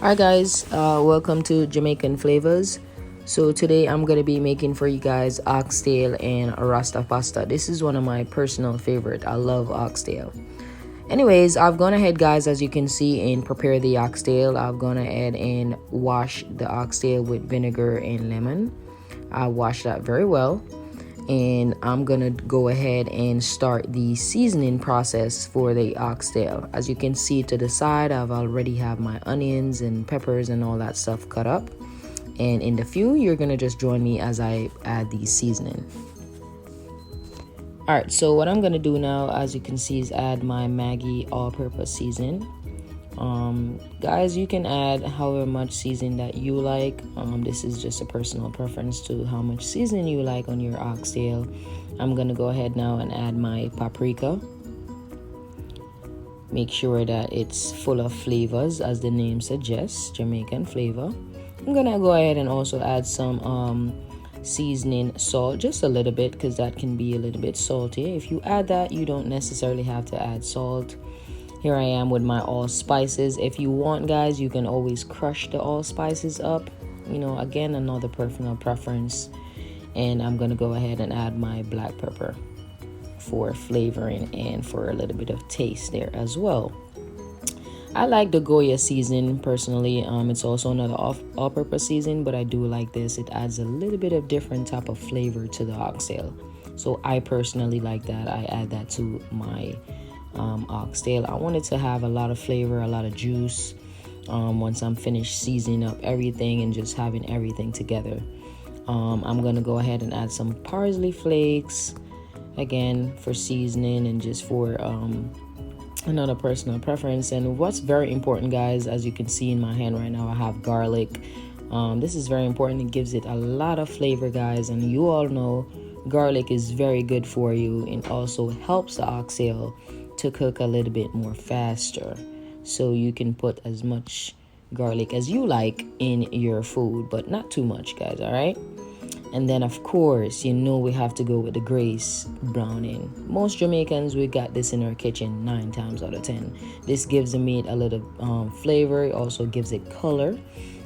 Hi guys, welcome to Jamaican Flavors. So today I'm gonna be making for you guys oxtail and Rasta pasta. This is one of my personal favorite. I love oxtail. Anyways, I've gone ahead guys, as you can see, and prepare the oxtail. I've gone ahead and wash the oxtail with vinegar and lemon. I washed that very well, and I'm gonna go ahead and start the seasoning process for the oxtail. As you can see to the side, I've already have my onions and peppers and all that stuff cut up, and in the few you're gonna just join me as I add the seasoning. All right, so what I'm gonna do now, as you can see, is add my Maggi all-purpose season. Guys, you can add however much seasoning that you like. This is just a personal preference to how much seasoning you like on your oxtail. I'm gonna go ahead now and add my paprika. Make sure that it's full of flavors, as the name suggests, Jamaican flavor. I'm gonna go ahead and also add some seasoning salt, just a little bit, because that can be a little bit salty. If you add that, you don't necessarily have to add salt. Here I am with my allspices. If you want, guys, you can always crush the allspices up. Again, another personal preference. And I'm gonna go ahead and add my black pepper for flavoring and for a little bit of taste there as well. I like the Goya seasoning personally. It's also another all-purpose seasoning, but I do like this. It adds a little bit of different type of flavor to the oxtail. So I personally like that. I add that to my oxtail. I want it to have a lot of flavor, a lot of juice, once I'm finished seasoning up everything and just having everything together. I'm gonna go ahead and add some parsley flakes, again for seasoning and just for another personal preference. And what's very important, guys, as you can see in my hand right now, I have garlic. This is very important. It gives it a lot of flavor, guys, and you all know garlic is very good for you and also helps the oxtail to cook a little bit more faster. So you can put as much garlic as you like in your food, but not too much, guys. All right. And then of course, we have to go with the Grace browning. Most Jamaicans, we got this in our kitchen 9 times out of 10. This gives the meat a little flavor. It also gives it color.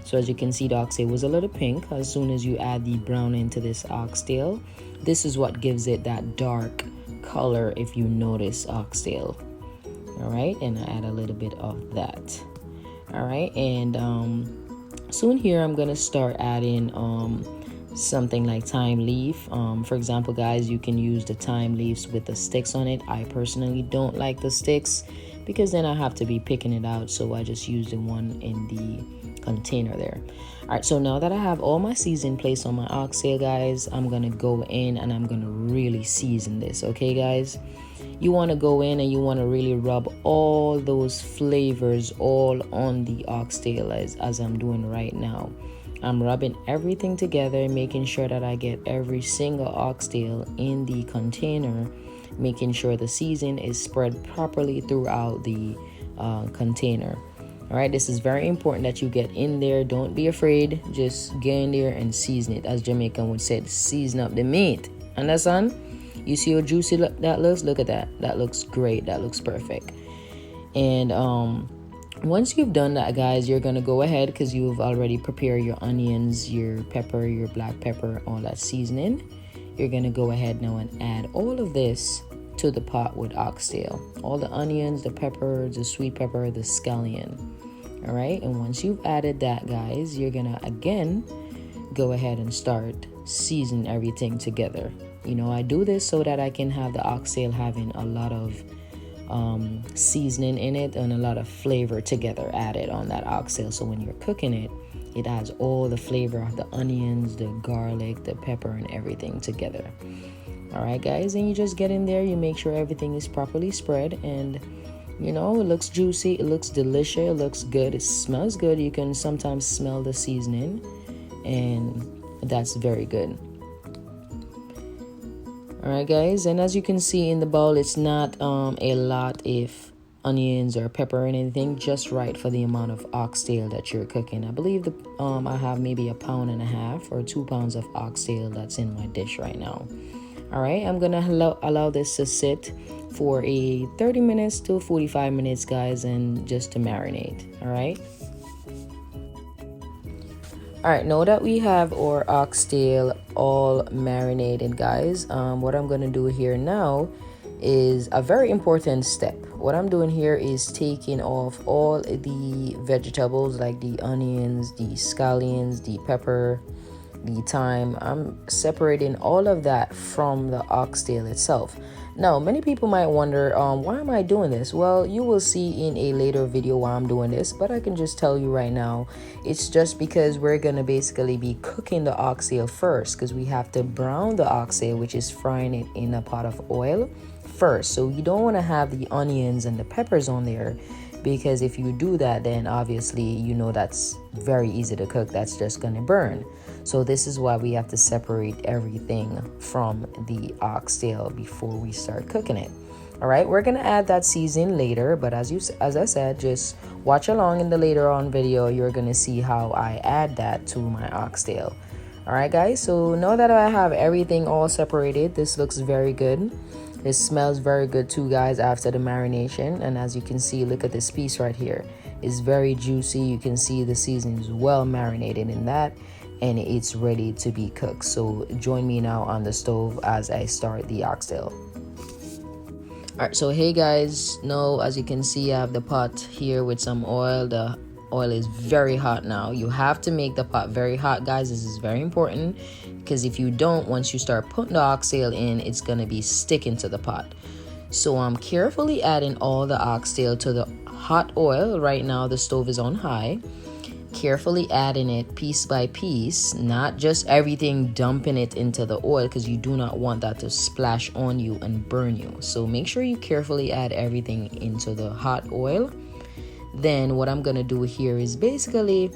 So as you can see, the oxtail was a little pink. As soon as you add the browning to this oxtail, this is what gives it that dark color, if you notice, oxtail. All right, and I add a little bit of that. All right, and soon here I'm gonna start adding something like thyme leaf. For example, guys, you can use the thyme leaves with the sticks on it. I personally don't like the sticks because then I have to be picking it out, so I just use the one in the container there. All right, so now that I have all my seasoning placed on my oxtail, guys, I'm gonna go in and I'm gonna really season this. Okay, guys, you want to go in and you want to really rub all those flavors all on the oxtail, as I'm doing right now. I'm rubbing everything together, making sure that I get every single oxtail in the container, making sure the seasoning is spread properly throughout the container. All right, this is very important that you get in there. Don't be afraid. Just get in there and season it. As Jamaican would say, season up the meat. Understand? You see how juicy that looks? Look at that. That looks great. That looks perfect. And once you've done that, guys, you're going to go ahead, because you've already prepared your onions, your pepper, your black pepper, all that seasoning. You're going to go ahead now and add all of this to the pot with oxtail. All the onions, the pepper, the sweet pepper, the scallion. All right, and once you've added that, guys, you're going to again go ahead and start seasoning everything together. I do this so that I can have the oxtail having a lot of seasoning in it and a lot of flavor together added on that oxtail. So when you're cooking it, it adds all the flavor of the onions, the garlic, the pepper, and everything together. All right, guys, and you just get in there, you make sure everything is properly spread, and it looks juicy, it looks delicious, it looks good, it smells good. You can sometimes smell the seasoning, and that's very good. All right, guys, and as you can see in the bowl, it's not a lot if onions or pepper or anything, just right for the amount of oxtail that you're cooking. I believe I have maybe 1.5 pounds or 2 pounds of oxtail that's in my dish right now. All right, I'm gonna allow this to sit for a 30 minutes to 45 minutes, guys, and just to marinate. All right. All right, now that we have our oxtail all marinated, guys, what I'm gonna do here now is a very important step. What I'm doing here is taking off all the vegetables like the onions, the scallions, the pepper, the thyme. I'm separating all of that from the oxtail itself. Now, many people might wonder, why am I doing this? Well, you will see in a later video why I'm doing this, but I can just tell you right now, it's just because we're going to basically be cooking the oxtail first, because we have to brown the oxtail, which is frying it in a pot of oil first. So you don't want to have the onions and the peppers on there, because if you do that, then obviously you know that's very easy to cook. That's just going to burn. So this is why we have to separate everything from the oxtail before we start cooking it. All right, we're gonna add that seasoning later, but as I said, just watch along in the later on video. You're gonna see how I add that to my oxtail. All right, guys. So now that I have everything all separated, this looks very good. It smells very good too, guys, after the marination. And as you can see, look at this piece right here. It's very juicy. You can see the seasoning is well marinated in that, and it's ready to be cooked. So join me now on the stove as I start the oxtail. All right, so hey guys, now as you can see, I have the pot here with some oil. The oil is very hot now. You have to make the pot very hot, guys. This is very important, because if you don't, once you start putting the oxtail in, it's gonna be sticking to the pot. So I'm carefully adding all the oxtail to the hot oil. Right now the stove is on high. Carefully adding it piece by piece, not just everything dumping it into the oil, because you do not want that to splash on you and burn you. So make sure you carefully add everything into the hot oil. Then what I'm gonna do here is basically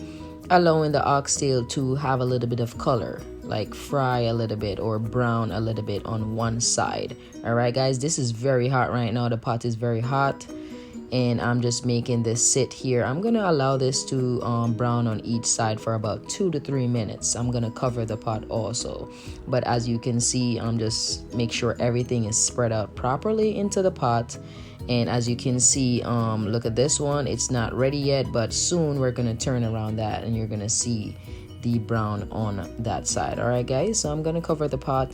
allowing the oxtail to have a little bit of color, like fry a little bit or brown a little bit on one side. All right, guys, this is very hot right now. The pot is very hot, and I'm just making this sit here. I'm gonna allow this to brown on each side for about 2 to 3 minutes. I'm gonna cover the pot also, but as you can see, I'm just make sure everything is spread out properly into the pot. And as you can see, look at this one, it's not ready yet, but soon we're gonna turn around that and you're gonna see the brown on that side. All right, guys, so I'm gonna cover the pot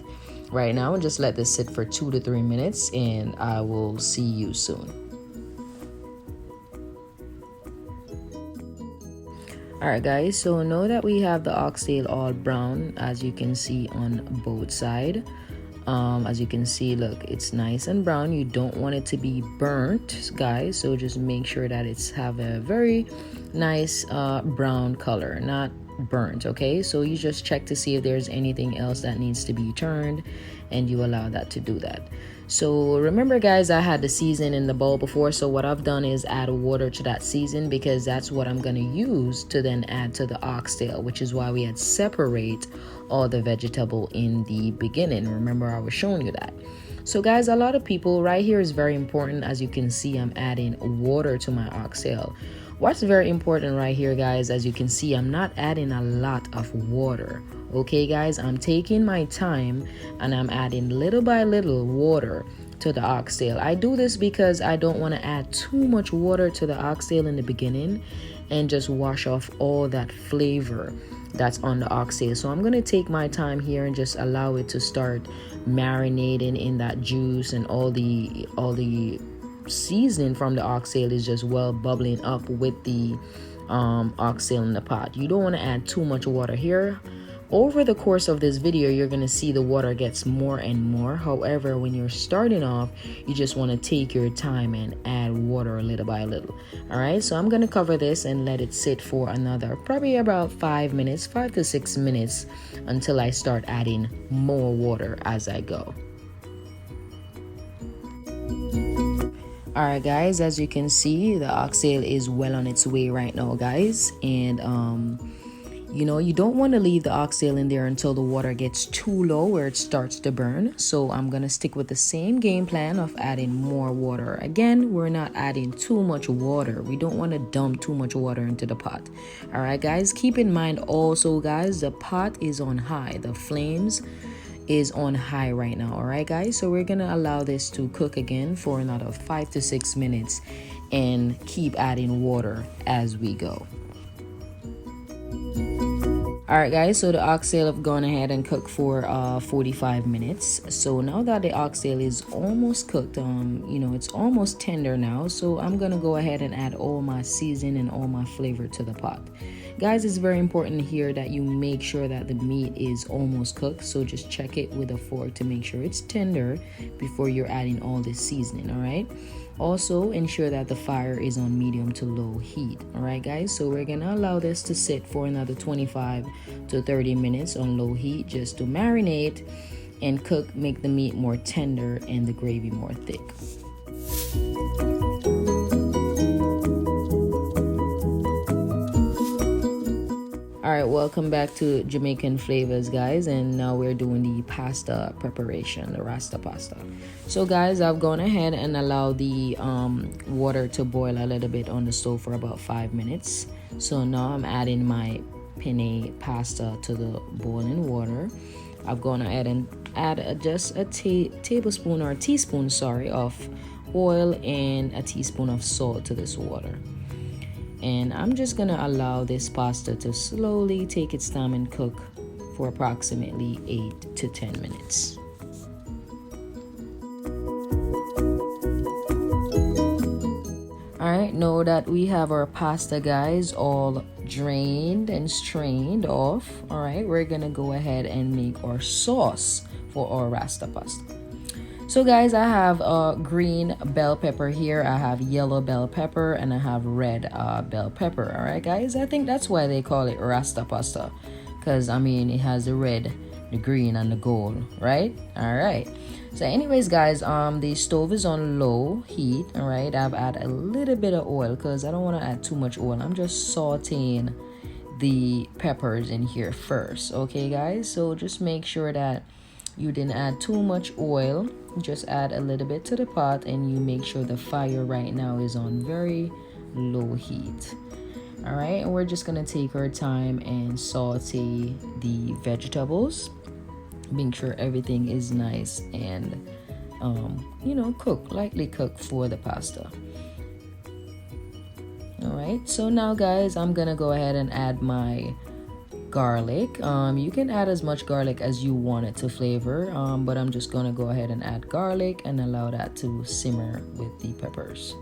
right now and just let this sit for 2 to 3 minutes, and I will see you soon. All right, guys, so now that we have the oxtail all brown, as you can see on both sides, as you can see, look, it's nice and brown. You don't want it to be burnt, guys, so just make sure that it's have a very nice brown color, not burnt. Okay, so you just check to see if there's anything else that needs to be turned, and you allow that to do that. So remember, guys, I had the season in the bowl before, so what I've done is add water to that season, because that's what I'm going to use to then add to the oxtail, which is why we had separate all the vegetable in the beginning. Remember, I was showing you that. So guys, a lot of people, right here is very important. As you can see, I'm adding water to my oxtail. What's very important right here, guys, as you can see, I'm not adding a lot of water. Okay, guys, I'm taking my time and I'm adding little by little water to the oxtail. I do this because I don't want to add too much water to the oxtail in the beginning and just wash off all that flavor that's on the oxtail. So I'm going to take my time here and just allow it to start marinating in that juice, and all the seasoning from the oxtail is just well bubbling up with the oxtail in the pot. You don't want to add too much water here. Over the course of this video, you're going to see the water gets more and more. However, when you're starting off, you just want to take your time and add water little by little. All right, so I'm going to cover this and let it sit for another probably about 5 minutes, 5 to 6 minutes, until I start adding more water as I go. All right, guys, as you can see, the oxtail is well on its way right now, guys, and you know, you don't want to leave the oxtail in there until the water gets too low where it starts to burn. So I'm going to stick with the same game plan of adding more water. Again, we're not adding too much water. We don't want to dump too much water into the pot. All right, guys, keep in mind also, guys, the pot is on high. The flames is on high right now. All right, guys, so we're going to allow this to cook again for another 5 to 6 minutes and keep adding water as we go. All right, guys, so the oxtail have gone ahead and cooked for 45 minutes. So now that the oxtail is almost cooked, it's almost tender now. So I'm gonna go ahead and add all my seasoning and all my flavor to the pot. Guys, it's very important here that you make sure that the meat is almost cooked. So just check it with a fork to make sure it's tender before you're adding all this seasoning, all right? Also, ensure that the fire is on medium to low heat. All right, guys, so we're gonna allow this to sit for another 25 to 30 minutes on low heat just to marinate and cook, make the meat more tender and the gravy more thick. All right, welcome back to Jamaican Flavors, guys, and now we're doing the pasta preparation, the Rasta pasta. So guys, I've gone ahead and allowed the water to boil a little bit on the stove for about 5 minutes. So now I'm adding my penne pasta to the boiling water. I've gone ahead and add just a tablespoon or a teaspoon, of oil and a teaspoon of salt to this water. And I'm just gonna allow this pasta to slowly take its time and cook for approximately 8 to 10 minutes. Alright, now that we have our pasta, guys, all drained and strained off, alright, we're gonna go ahead and make our sauce for our Rasta pasta. So guys, I have green bell pepper here, I have yellow bell pepper, and I have red bell pepper. All right, guys, I think that's why they call it Rasta pasta, because it has the red, the green, and the gold, right? All right. So anyways, guys, the stove is on low heat. All right, I've added a little bit of oil because I don't want to add too much oil. I'm just sauteing the peppers in here first. Okay, guys, so just make sure that you didn't add too much oil. Just add a little bit to the pot, and you make sure the fire right now is on very low heat. All right, and we're just gonna take our time and saute the vegetables. Make sure everything is nice and lightly cooked for the pasta. All right, so now guys, I'm gonna go ahead and add my garlic. You can add as much garlic as you want it to flavor, but I'm just gonna go ahead and add garlic and allow that to simmer with the peppers.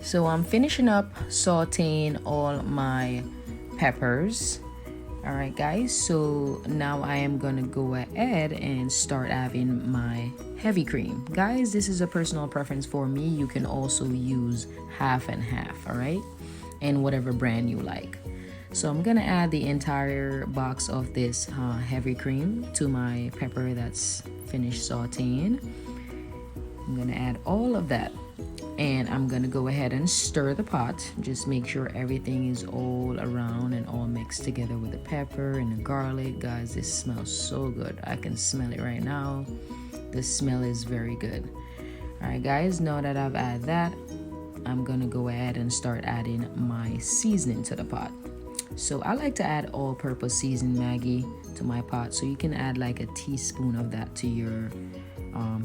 So I'm finishing up sauteing all my peppers. All right, guys, so now I am gonna go ahead and start having my heavy cream. Guys, this is a personal preference for me. You can also use half and half, all right, and whatever brand you like. So I'm gonna add the entire box of this heavy cream to my pepper that's finished sauteing. I'm gonna add all of that, and I'm gonna go ahead and stir the pot. Just make sure everything is all around and all mixed together with the pepper and the garlic. Guys, this smells so good. I can smell it right now. The smell is very good. All right, guys, now that I've added that, I'm gonna go ahead and start adding my seasoning to the pot. So I like to add all-purpose seasoned Maggi to my pot, so you can add like a teaspoon of that to your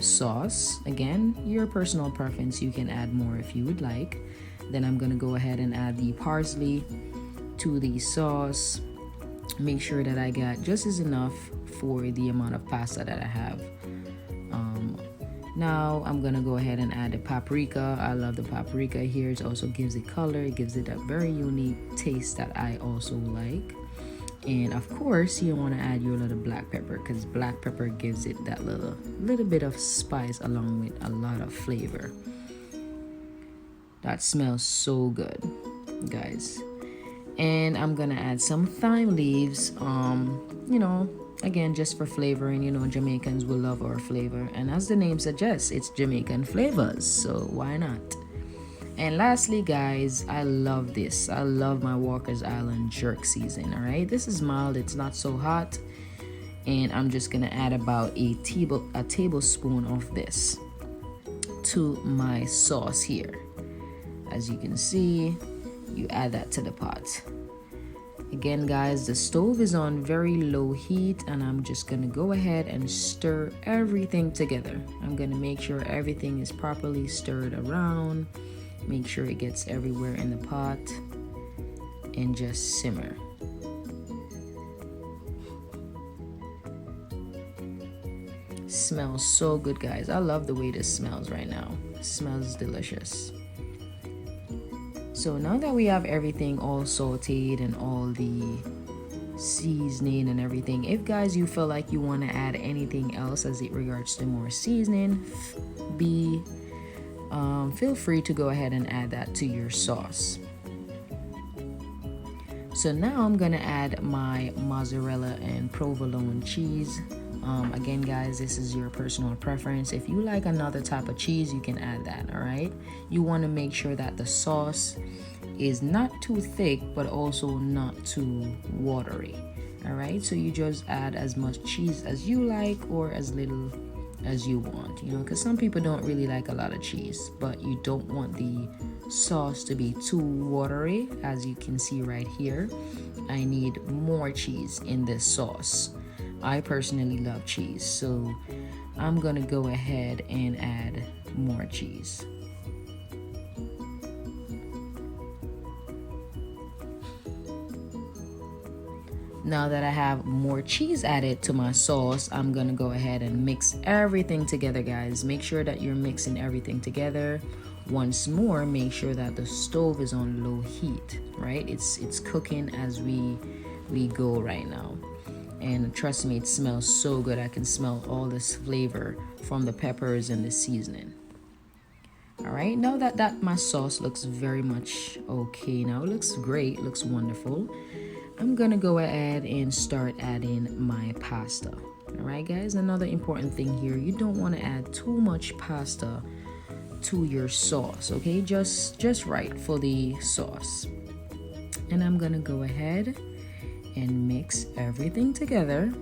sauce. Again, your personal preference, you can add more if you would like. Then I'm gonna go ahead and add the parsley to the sauce. Make sure that I got just as enough for the amount of pasta that I have. Now I'm gonna go ahead and add the paprika. I love the paprika here. It also gives it color. It gives it a very unique taste that I also like. And of course, you want to add your little black pepper, because black pepper gives it that little bit of spice along with a lot of flavor. That smells so good, guys. And I'm gonna add some thyme leaves. Again, just for flavoring. Jamaicans will love our flavor, and as the name suggests, it's Jamaican flavors, so why not? And lastly, guys, I love this. I love my Walker's Island jerk season. All right, this is mild, it's not so hot, and I'm just gonna add about a tablespoon of this to my sauce here. As you can see, you add that to the pot. Again guys, the stove is on very low heat, and I'm just gonna go ahead and stir everything together. I'm gonna make sure everything is properly stirred around, make sure it gets everywhere in the pot, and just simmer. Smells so good guys. I love the way this smells right now. It smells delicious. So now that we have everything all sauteed and all the seasoning and everything, if guys you feel like you want to add anything else as it regards to more seasoning, feel free to go ahead and add that to your sauce. So now I'm gonna add my mozzarella and provolone cheese. Again guys, this is your personal preference. If you like another type of cheese, you can add that. All right, you want to make sure that the sauce is not too thick but also not too watery. All right, so you just add as much cheese as you like or as little as you want, you know, because some people don't really like a lot of cheese, but you don't want the sauce to be too watery. As you can see right here, I need more cheese in this sauce. I personally love cheese, so I'm gonna go ahead and add more cheese. Now that I have more cheese added to my sauce, I'm gonna go ahead and mix everything together guys. Make sure that you're mixing everything together. Once more, make sure that the stove is on low heat, right? It's cooking as we go right now. And trust me, it smells so good. I can smell all this flavor from the peppers and the seasoning. All right, now that my sauce looks very much okay now, it looks great, looks wonderful, I'm gonna go ahead and start adding my pasta. All right guys, another important thing here, you don't want to add too much pasta to your sauce, okay? Just right for the sauce. And I'm gonna go ahead and mix everything together.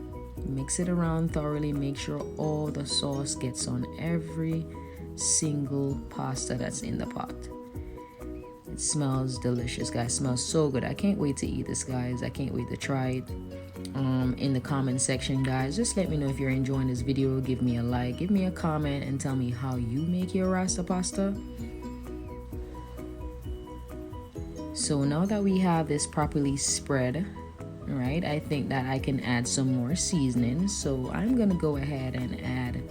Mix it around thoroughly. Make sure all the sauce gets on every single pasta that's in the pot. It smells delicious guys. It smells so good. I can't wait to eat this guys. I can't wait to try it. In the comment section guys, just let me know if you're enjoying this video. Give me a like, give me a comment, and tell me how you make your Rasta pasta. So now that we have this properly spread, right, I think that I can add some more seasoning. So I'm gonna go ahead and add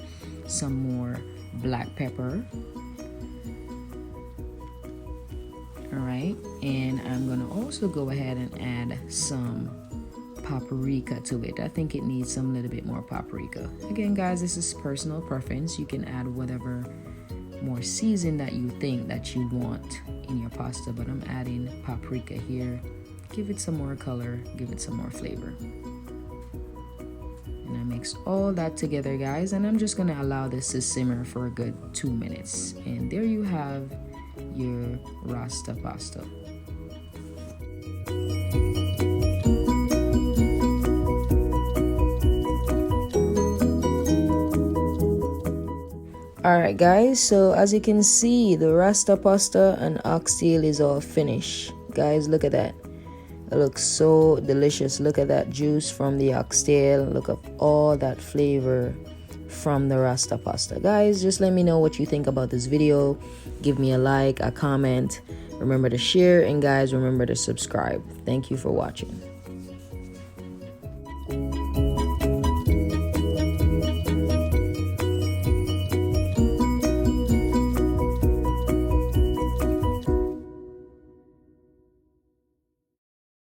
some more black pepper. All right, and I'm gonna also go ahead and add some paprika to it. I think it needs some little bit more paprika. Again guys, this is personal preference. You can add whatever more season that you think that you want in your pasta, but I'm adding paprika here. Give it some more color, give it some more flavor. And I mix all that together guys, and I'm just gonna allow this to simmer for a good 2 minutes. And there you have your Rasta pasta. Alright guys, so as you can see, the Rasta pasta and oxtail is all finished. Guys, look at that. It looks so delicious. Look at that juice from the oxtail. Look at all that flavor from the Rasta pasta. Guys, just let me know what you think about this video. Give me a like, a comment. Remember to share, and guys, remember to subscribe. Thank you for watching.